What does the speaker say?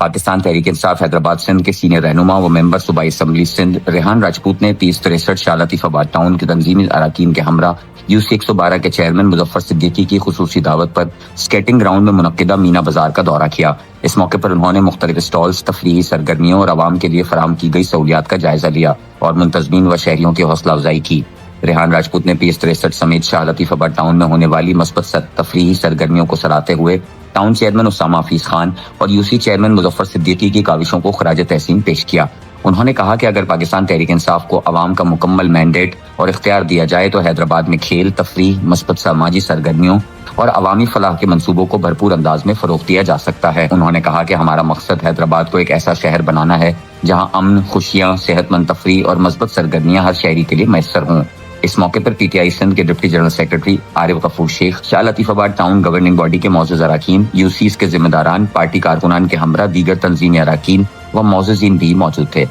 پاکستان تحریک انصاف حیدرآباد سندھ کے سینئر رہنما و ممبر صوبائی اسمبلی سندھ ریحان راجپوت نے 3063 شاہ لطیف آباد ٹاؤن کے تنظیمی اراکین کے ہمراہ UC 112 کے چیئرمین مظفر صدیقی کی خصوصی دعوت پر سکیٹنگ گراؤنڈ میں منعقدہ مینا بازار کا دورہ کیا۔ اس موقع پر انہوں نے مختلف اسٹالز، تفریحی سرگرمیوں اور عوام کے لیے فراہم کی گئی سہولیات کا جائزہ لیا اور منتظمین و شہریوں کی حوصلہ افزائی کی۔ ریحان راجپوت نے 3063 سمیت شاہ لطیف آباد ٹاؤن میں ہونے والی مثبت تفریحی سرگرمیوں کو سراہتے ہوئے ٹاؤن چیئرمین اسامہ حفیظ خان اور UC چیئرمین مظفر صدیقی کی کاوشوں کو خراج تحسین پیش کیا۔ انہوں نے کہا کہ اگر پاکستان تحریک انصاف کو عوام کا مکمل مینڈیٹ اور اختیار دیا جائے تو حیدرآباد میں کھیل، تفریح، مثبت سماجی سرگرمیوں اور عوامی فلاح کے منصوبوں کو بھرپور انداز میں فروغ دیا جا سکتا ہے۔ انہوں نے کہا کہ ہمارا مقصد حیدرآباد کو ایک ایسا شہر بنانا ہے جہاں امن، خوشیاں، صحت مند تفریح اور مثبت سرگرمیاں ہر شہری کے لیے میسر ہوں۔ اس موقع پر PTI سندھ کے ڈپٹی جنرل سیکرٹری عارف غفور شیخ، شاہ لطیف آباد ٹاؤن گورننگ باڈی کے معزز اراکین، UCs کے ذمہ داران، پارٹی کارکنان کے ہمراہ دیگر تنظیمی اراکین و معززین بھی موجود تھے۔